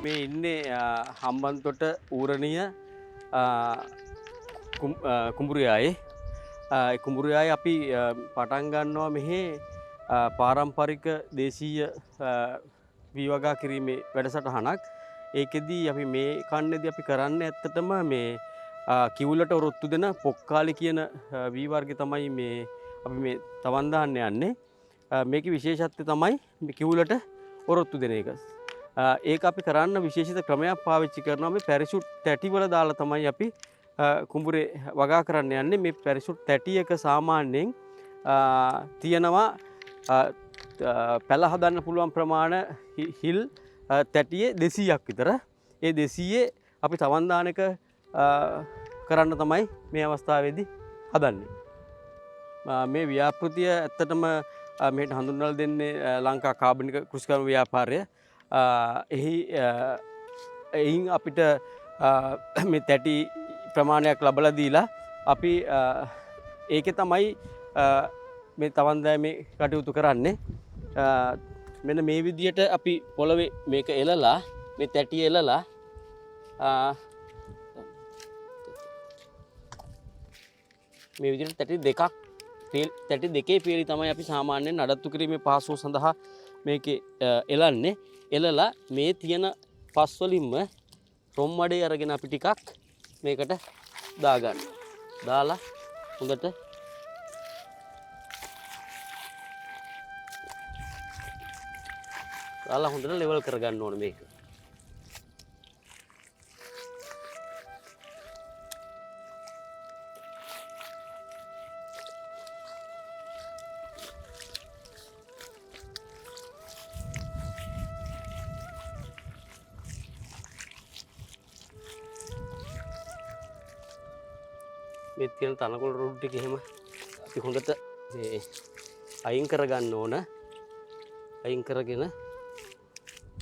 මේ ඉන්නේ හම්බන්තොට ඌරණිය කුඹුරියායේ කුඹුරියායේ අපි පටන් ගන්නවා මෙහි පාරම්පරික දේශීය වී වගා කිරීමේ වැඩසටහනක්. ඒකෙදී අපි මේ කන්නේදී අපි කරන්නේ ඇත්තටම මේ කිවුලට ඔරොත්තු දෙන පොක්කාලි කියන වී වර්ගය තමයි මේ අපි මේ තවන් දාන්න යන්නේ. මේකේ විශේෂත්වය තමයි මේ කිවුලට ඔරොත්තු දෙන එක. ඒක අපි කරන්න විශේෂිත ක්‍රමයක් පාවිච්චි කරනවා. මේ පැරෂුට් තැටි වල දාලා තමයි අපි කුඹුරේ වගා කරන්න යන්නේ. මේ පැරෂුට් තැටියක සාමාන්‍යයෙන් තියෙනවා පැල හදන්න පුළුවන් ප්‍රමාණ හිල් තැටියේ 200ක් විතර. ඒ 200 අපි තවන් දාන එක කරන්න තමයි මේ අවස්ථාවේදී හදන්නේ. මේ ව්‍යාපෘතිය ඇත්තටම මේට හඳුන්වලා දෙන්නේ ලංකා කාබනික කෘෂිකර්ම ව්‍යාපාරය. එයින් අපිට මේ තැටි ප්‍රමාණයක් ලබලා දීලා අපි ඒකේ තමයි මේ තවන් දෑමේ කටයුතු කරන්නේ. මෙන්න මේ විදියට අපි පොළවේ මේක එලලා මේ තැටි එලලා මේ විදිහට තැටි දෙකේ පියලි තමයි අපි සාමාන්‍යයෙන් නඩත්තු කිරීමේ පහසුව සඳහා මේකේ එලන්නේ. එලලා මේ තියෙන පස් වලින්ම රොම්මඩේ අරගෙන අපි ටිකක් මේකට දාගන්න. දාලා හොඳට ලෙවල් කරගන්න ඕනේ මේක. මේ තියෙන තනකොළ රොඩු ටික එහෙම අපි හොඳට මේ අයින් කරගන්න ඕන. අයින් කරගෙන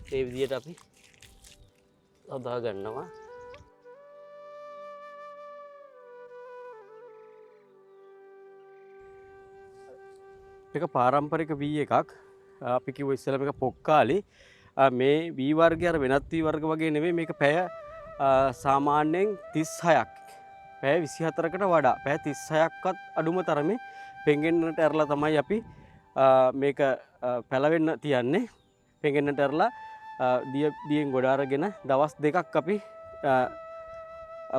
මේ විදියට අපි හදා ගන්නවා. මේක පාරම්පරික වී එකක්. අපි කිව්ව ඉස්සෙල්ලා මේක පොක්කාලි. මේ වී වර්ගය අර වෙනත් වී වර්ග වගේ නෙමෙයි. මේක පැය සාමාන්‍යයෙන් 36ක්. පැය 24කට වඩා පැය 36ක්වත් අඩුම තරමේ පෙඟෙන්නට ඇරලා තමයි අපි මේක පැලවෙන්න තියන්නේ. පෙඟෙන්නට ඇරලා දියෙන් ගොඩ අරගෙන දවස් දෙකක් අපි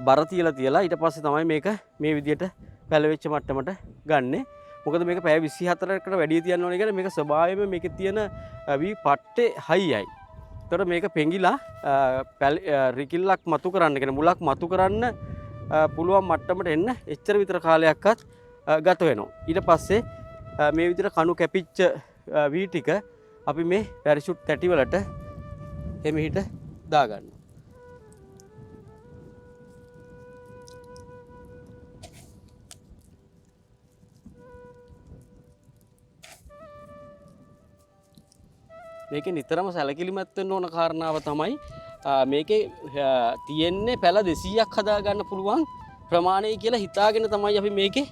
බර තියලා ඊට පස්සේ තමයි මේක මේ විදියට පැලවෙච්ච මට්ටමට ගන්නෙ. මොකද මේක පැය 24කට වැඩි තියන්න ඕනේ කියන්නේ මේක ස්වභාවයෙන්ම මේකේ තියෙන වී පට්ටේ හයියයි. ඒතර මේක පෙඟිලා රිකිල්ලක් මතු කරන්න කියන මුලක් මතු කරන්න පුළුවන් මට්ටමට එන්න එච්චර විතර කාලයක්වත් ගත වෙනවා. ඊට පස්සේ මේ විදිහට කණු කැපිච්ච වී ටික අපි මේ පැරෂුට් තැටි වලට එමිහිට දාගන්නවා. මේකේ නිතරම සැලකිලිමත් වෙන්න ඕන කාරණාව තමයි මේකේ තියෙන්නේ පැල 200ක් හදා ගන්න පුළුවන් ප්‍රමාණය කියලා හිතාගෙන තමයි අපි මේකේ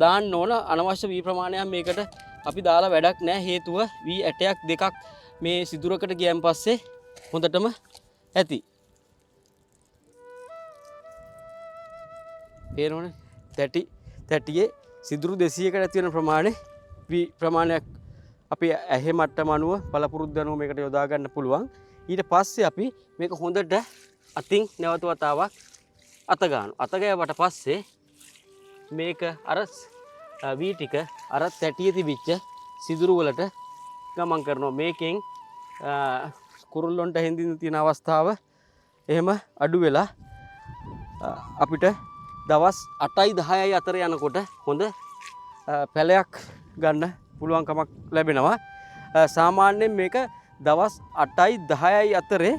දාන්න ඕන. අනවශ්‍ය වී ප්‍රමාණයක් මේකට අපි දාලා වැඩක් නැහැ. හේතුව වී ඇටයක් දෙකක් මේ සිදුරකට ගියන් පස්සේ හොඳටම ඇති. පේනවනේ තැටියේ සිදුරු 200කට ඇති වෙන ප්‍රමාණය වී ප්‍රමාණයක් අපි ඇහි මට්ටම අනුව පළපුරුද්ද අනුව මේකට යොදා ගන්න පුළුවන්. ඊට පස්සේ අපි මේක හොඳට අතින් නැවත වතාවක් අත ගන්නවා. අත ගෑවට පස්සේ මේක අර වී ටික අර තැටියේ තිබිච්ච සිදුරු වලට ගමන් කරනවා. මේකෙන් කුරුල්ලොන්ට හැඳින්න තියෙන අවස්ථාව එහෙම අඩු වෙලා අපිට දවස් 8යි 10යි අතර යනකොට හොඳ පැලයක් ගන්න පුළුවන්කමක් ලැබෙනවා. සාමාන්‍යයෙන් මේක දවස් 8යි 10යි අතරේ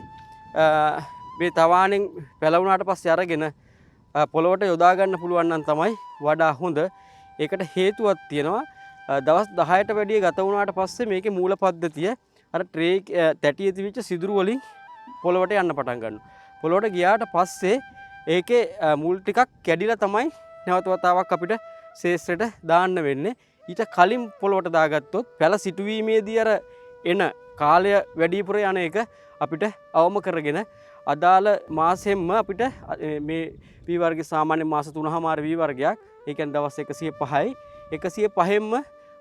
මේ තවාණෙන් පැලවුණාට පස්සේ අරගෙන පොළොවට යොදා ගන්න පුළුවන් නම් තමයි වඩා හොඳ. ඒකට හේතුවක් තියෙනවා. දවස් 10ට වැඩිය ගත වුණාට පස්සේ මේකේ මූල පද්ධතිය අර ට්‍රේ තැටියේ තිබිච්ච සිදුරු වලින් පොළොවට යන්න පටන් ගන්නවා. පොළොවට ගියාට පස්සේ ඒකේ මුල් ටිකක් කැඩිලා තමයි නැවත වතාවක් අපිට ශේෂ්ත්‍රයට දාන්න වෙන්නේ. ඊට කලින් පොළොවට දාගත්තොත් පැල සිටුවීමේදී අර එන කාලය වැඩිපුර යන එක අපිට අවම කරගෙන අදාළ මාසෙම්ම අපිට මේ වී වර්ග සාමාන්‍ය මාස 3මාර වී වර්ගයක් ඒ කියන්නේ දවස් 105යි 105ෙන්ම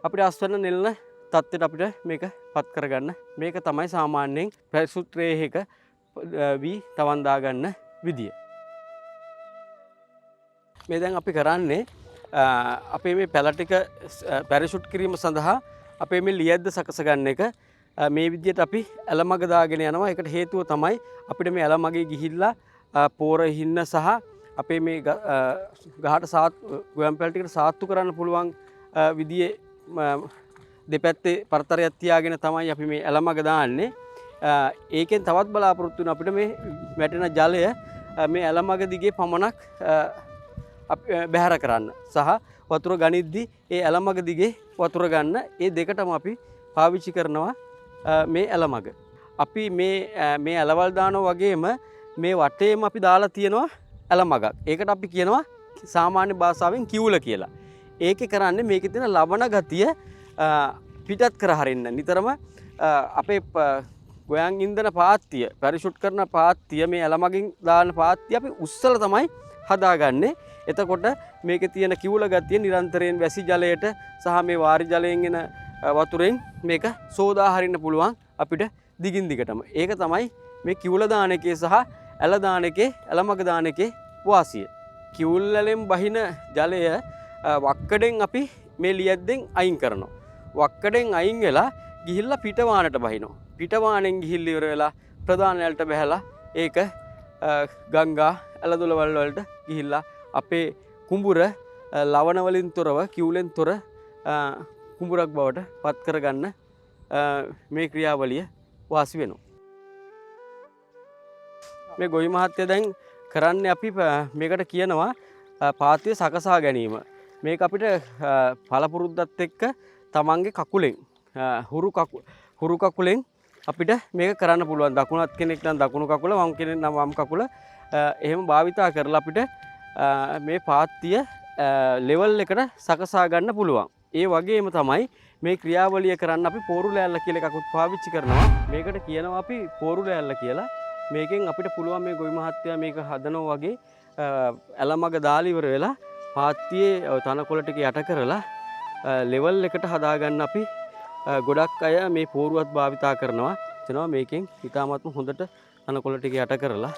අපිට අස්වැන්න නෙල්න තත්ත්වයට අපිට මේක පත් කරගන්න මේක තමයි සාමාන්‍යයෙන් පැරිසුට් ට්‍රේ එක වී තවන් දාගන්න විදිය. මේ දැන් අපි කරන්නේ අපේ මේ පැල ටික පැරිෂුට් කිරීම සඳහා අපේ මේ ලියද්ද සකස ගන්න එක මේ විදියට අපි ඇලමග දාගෙන යනවා. ඒකට හේතුව තමයි අපිට මේ ඇලමගේ ගිහිල්ලා පෝර හින්න සහ අපේ මේ ගහට ගොයම් පැල ටිකට සාත්තු කරන්න පුළුවන් විදියේ දෙපැත්තේ පරතරයක් තියාගෙන තමයි අපි මේ ඇලමග දාන්නේ. ඒකෙන් තවත් බලාපොරොත්තු වෙන අපිට මේ වැටෙන ජලය මේ ඇලමග දිගේ පමණක් බැහැර කරන්න සහ වතුර ගනිද්දී ඒ ඇලමග දිගේ වතුර ගන්න ඒ දෙකටම අපි පාවිච්චි කරනවා මේ ඇලමග. අපි මේ ඇලවල් දානවා වගේම මේ වටේම අපි දාලා තියෙනවා ඇලමගක්. ඒකට අපි කියනවා සාමාන්‍ය භාෂාවෙන් කිවුල කියලා. ඒකේ කරන්නේ මේකේ තියෙන ලවණ ගතිය පිටත් කර හරින්න. නිතරම අපේ ගොයන් ඉන්දන පාත්තිය පැරිෂුට් කරන පාත්තිය මේ ඇලමගින් දාන පාත්තිය අපි උස්සලා තමයි හදාගන්නේ. එතකොට මේකේ තියෙන කිවුල ගතිය නිරන්තරයෙන් වැසි ජලයට සහ මේ වාරි ජලයෙන් එන වතුරෙන් මේක සෝදා හරින්න පුළුවන් අපිට දිගින් දිගටම. ඒක තමයි මේ කිවුල දාන එකේ සහ ඇල දාන එකේ ඇලමග දාන එකේ වාසිය. කිවුල් වලින් බහින ජලය වක්කඩෙන් අපි මේ ලියද්දෙන් අයින් කරනවා. වක්කඩෙන් අයින් වෙලා ගිහිල්ලා පිටවානට බහිනවා. පිටවානෙන් ගිහිල්ලා ඉවර වෙලා ප්‍රධාන ඇලට බහැලා ඒක ගංගා ඇලදොලවල් වලට ගිහිල්ලා අපේ කුඹුර ලවණ වලින් තොරව කිවුලෙන් තොර කුඹුරක් බවට පත් කරගන්න මේ ක්‍රියාවලිය වාසි වෙනවා. මේ ගොවි මහත්තයා දැන් කරන්නේ අපි මේකට කියනවා පාත්‍ය සකසා ගැනීම. මේක අපිට පළපුරුද්දත් එක්ක තමන්ගේ කකුලෙන් හුරු කකුලෙන් අපිට මේක කරන්න පුළුවන්. දකුණත් කෙනෙක් නම් දකුණු කකුල වම් කෙනෙක් නම් වම් කකුල එහෙම භාවිතා කරලා අපිට මේ පාත්‍ය ලෙවල් එකට සකසා ගන්න පුළුවන්. ඒ වගේම තමයි මේ ක්‍රියාවලිය කරන්න අපි පෝරු ලෑල්ල කියලා එකකුත් පාවිච්චි කරනවා. මේකට කියනවා අපි පෝරු ලෑල්ල කියලා. මේකෙන් අපිට පුළුවන් මේ ගොවි මහත්තයා මේක හදනවා වගේ ඇලමග දාලා ඉවර වෙලා පාත්තියේ තනකොළ ටික යට කරලා ලෙවල් එකට හදාගන්න අපි ගොඩක් අය මේ පෝරුවත් භාවිතා කරනවා. එතනවා මේකෙන් ඉතාමත්ම හොඳට තනකොළ ටික යට කරලා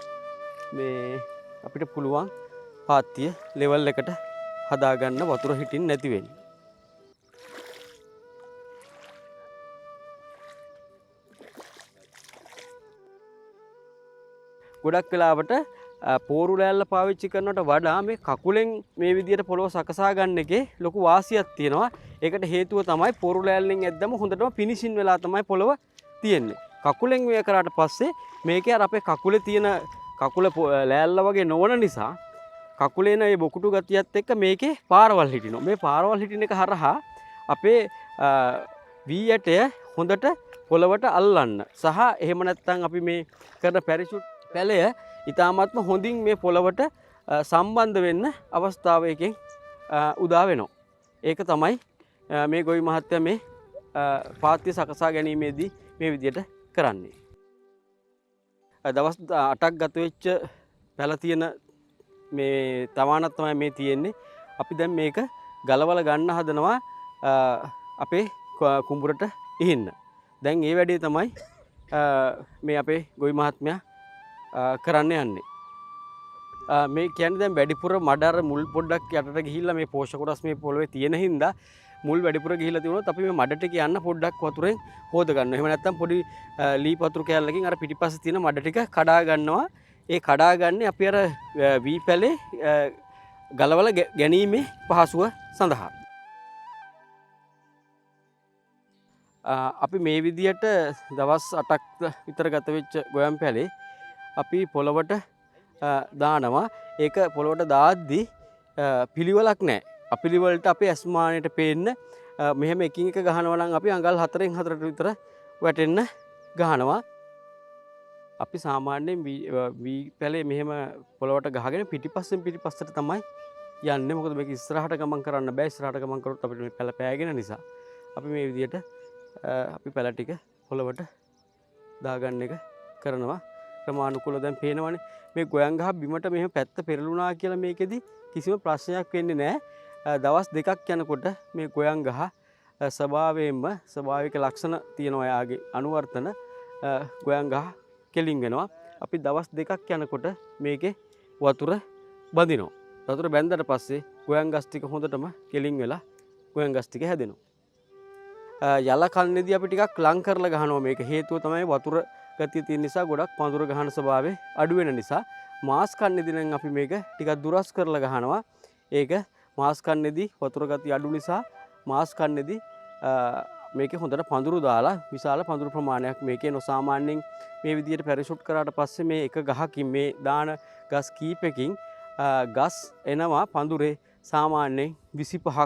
මේ අපිට පුළුවන් පාත්තිය ලෙවල් එකට හදාගන්න වතුර හිටින් නැති වෙන්නේ. ගොඩක් වෙලාවට පෝරු ලෑල්ල පාවිච්චි කරනවට වඩා මේ කකුලෙන් මේ විදියට පොළොව සකසා ගන්න එකේ ලොකු වාසියක් තියෙනවා. ඒකට හේතුව තමයි පෝරු ලෑල්ලෙන් ඇද්දම හොඳටම ෆිනිෂින් වෙලා තමයි පොළොව තියෙන්නේ. කකුලෙන් මේ කරාට පස්සේ මේකේ අර අපේ කකුලේ තියෙන කකුල ලෑල්ල වගේ නොවන නිසා කකුලේන මේ බොකුටු ගතියත් එක්ක මේකේ පාරවල් හිටිනවා. මේ පාරවල් හිටින එක හරහා අපේ වී ඇටය හොඳට පොළවට අල්ලන්න සහ එහෙම නැත්නම් අපි මේ කරන පැරිෂුට් පැලය ඉතාමත්ම හොඳින් මේ පොළවට සම්බන්ධ වෙන්න අවස්ථාවයකින් උදා වෙනවා. ඒක තමයි මේ ගොවි මහත්තයා මේ පාත්‍ය සකසා ගැනීමේදී මේ විදියට කරන්නේ. දවස් 8ක් ගත වෙච්ච පැල තියෙන මේ තවානක් තමයි මේ තියෙන්නේ. අපි දැන් මේක ගලවලා ගන්න හදනවා අපේ කුඹුරට ඉහින්න. දැන් ඒ වැඩේ තමයි මේ අපේ ගොවි මහත්මයා කරන්න යන්නේ. මේ කියන්නේ දැන් වැඩිපුර මඩ අර මුල් පොඩ්ඩක් යටට ගිහිල්ලා මේ පෝෂක කොටස් මේ පොළවේ තියෙන හින්දා මුල් වැඩිපුර ගිහිල්ලා තිබුණොත් අපි මේ මඩ ටික යන්න පොඩ්ඩක් වතුරෙන් හොද ගන්නවා. එහෙම නැත්නම් පොඩි ලී පතුරු කෑල්ලකින් අර පිටිපස්සේ තියෙන මඩ ටික කඩා ගන්නවා. ඒ කඩා ගන්නේ අපි අර වී පැලේ ගලවලා ගැනීමේ පහසුව සඳහා. අපි මේ විදියට දවස් 8ක් විතර ගත වෙච්ච ගොයම් පැලේ අපි පොළවට දානවා. ඒක පොළවට දාද්දී පිළිවෙලක් නැහැ. අපිළිවෙලට අපේ ඇස්මානයට පේන්න මෙහෙම එකින් එක ගහනවා නම් අපි අඟල් 4න් 4ට විතර වැටෙන්න ගහනවා. අපි සාමාන්‍යයෙන් වී පැලේ මෙහෙම පොළවට ගහගෙන පිටිපස්සෙන් පිටිපස්සට තමයි යන්නේ. මොකද මේක ඉස්සරහට ගමන් කරන්න බෑ. ඉස්සරහට ගමන් කරොත් අපිට මේ පැල පෑගෙන නිසා අපි මේ විදියට අපි පැල ටික පොළවට දාගන්න එක කරනවා. ක්‍රමානුකූලව දැන් පේනවනේ මේ ගොයන් ගහ බිමට මෙහෙම පැත්ත පෙරළුණා කියලා මේකෙදි කිසිම ප්‍රශ්නයක් වෙන්නේ නැහැ. දවස් දෙකක් යනකොට මේ ගොයන් ගහ ස්වභාවයෙන්ම ස්වභාවික ලක්ෂණ තියෙනවා. යාගේ අනුවර්තන ගොයන් ගහ කෙලින් වෙනවා. අපි දවස් දෙකක් යනකොට මේකේ වතුර බඳිනවා. වතුර බැඳලා පස්සේ ගොයන් ගස් ටික හොඳටම කෙලින් වෙලා ගොයන් ගස් ටික හැදෙනවා. යල කන්නේදී අපි ටිකක් ලං කරලා ගහනවා. මේක හේතුව තමයි වතුර ගතිය තියෙන නිසා ගොඩක් පඳුර ගහන ස්වභාවය අඩු වෙන නිසා. මාස් කන්නේදී නම් අපි මේක ටිකක් දුරස් කරලා ගහනවා. ඒක මාස් කන්නේදී වතුර ගතිය අඩු නිසා මාස් කන්නේදී මේකේ හොඳට පඳුරු දාලා විශාල පඳුරු ප්‍රමාණයක් මේකේ නොසාමාන්‍යයෙන් මේ විදිහට පැරෂුට් කරාට පස්සේ මේ එක ගහකින් මේ දාන ගස් කීපකින් ගස් එනවා පඳුරේ සාමාන්‍යයෙන් 25ක්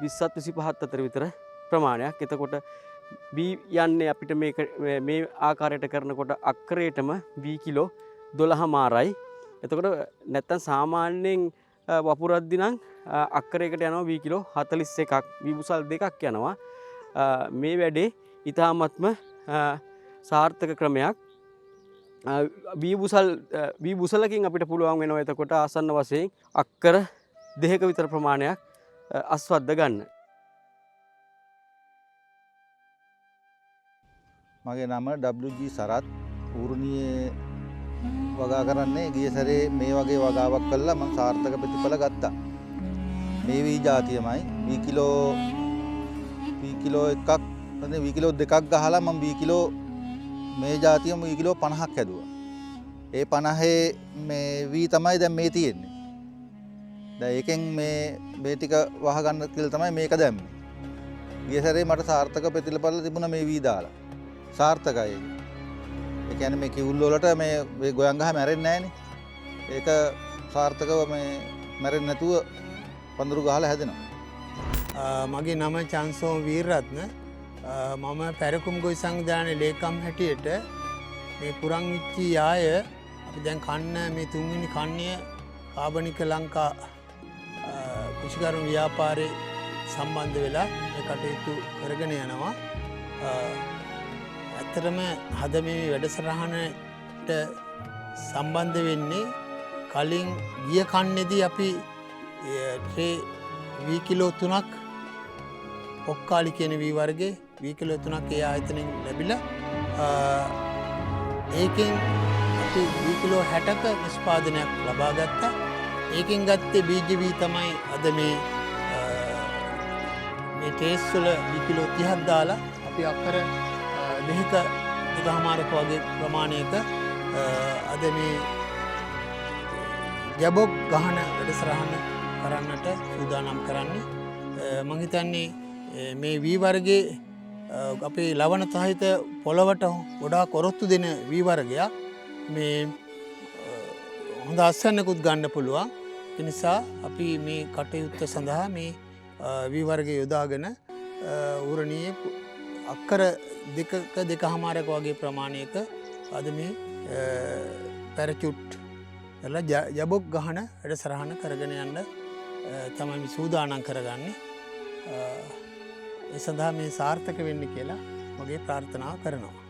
20ත් 25ත් අතර විතර ප්‍රමාණයක්. එතකොට බී යන්නේ අපිට මේක මේ ආකාරයට කරනකොට අක්කරයටම බී කිලෝ 12 මාරයි. එතකොට නැත්තම් සාමාන්‍යයෙන් වපුරද්දි නම් අක්කරයකට යනවා බී කිලෝ 41ක් බී බුසල් දෙකක් යනවා. මේ වැඩේ ඊටාත්ම සාර්ථක ක්‍රමයක්. බී බුසලකින් අපිට පුළුවන් වෙනවා එතකොට ආසන්න වශයෙන් අක්කර 2ක විතර ප්‍රමාණයක් අස්වද්ද ගන්න. මගේ නම WG සරත්. ඌරුණියේ වගා කරන්නේ ගිය සැරේ මේ වගේ වගාවක් කළා මම සාර්ථක ප්‍රතිඵල ගත්තා. මේ වී જાතියමයි වී කිලෝ එකක් නැත්නම් වී කිලෝ දෙකක් ගහලා මම වී කිලෝ මේ જાතියම වී කිලෝ 50ක් හැදුවා. ඒ 50 මේ වී තමයි දැන් මේ තියෙන්නේ. දැන් ඒකෙන් මේ ටික වහ ගන්න කියලා තමයි මේක දැම්මේ. ගිය සැරේ මට සාර්ථක ප්‍රතිඵල තිබුණා මේ වී දාලා. සාර්ථකයි. ඒ කියන්නේ මේ කිවුල් වලට මේ ගොයන් ගහ මැරෙන්නේ නැහනේ. ඒක සාර්ථකව මේ මැරෙන්නේ නැතුව පඳුරු ගහලා හැදෙනවා. මගේ නම චන්සෝම වීරරත්න. මම පැරකුම් ගොවි සංවිධානයේ ලේකම් හැටියට මේ පුරන් විච්චි යාය අපි දැන් කන්න මේ තුන්වෙනි කන්නේ කාබනික ලංකා කුෂිකර්ම ව්‍යාපාරේ සම්බන්ධ වෙලා මේ කටයුතු කරගෙන යනවා. ඇත්තටම හද මේ වැඩසටහනට සම්බන්ධ වෙන්නේ කලින් ගිය කන්නේදී අපි වී කිලෝ 3ක් ඔක්කාලි කියන වී වර්ගේ වී කිලෝ 3ක් ඒ ආයතනෙන් ලැබිලා ඒකෙන් අපි වී කිලෝ 60ක නිෂ්පාදනයක් ලබා ගත්තා. ඒකෙන් ගත්තේ බීජ වී තමයි අද මේ ටේස් වල වී කිලෝ 30ක් දාලා අපි අක්කර දෙහික දෙකමාරක වගේ ප්‍රමාණයක අද මේ ජබොක් ගහන වැඩසටහන කරන්නට සූදානම් කරන්නේ. මම හිතන්නේ මේ වී වර්ගයේ අපේ ලවණ සහිත පොළවට ගොඩාක් ඔරොත්තු දෙන වී වර්ගයක්. මේ හොඳ අස්වැන්නකුත් ගන්න පුළුවන්. ඒ නිසා අපි මේ කටයුත්ත සඳහා මේ වී වර්ගය යොදාගෙන ඌරණියේ අක්කර දෙකමාරක වගේ ප්‍රමාණයක අද මේ පැරචුට් ජබොක් ගහන වැඩසටහන කරගෙන යන්න තමයි සූදානම් කරගන්නේ. ඒ සඳහා මේ සාර්ථක වෙන්න කියලා මගේ ප්‍රාර්ථනාව කරනවා.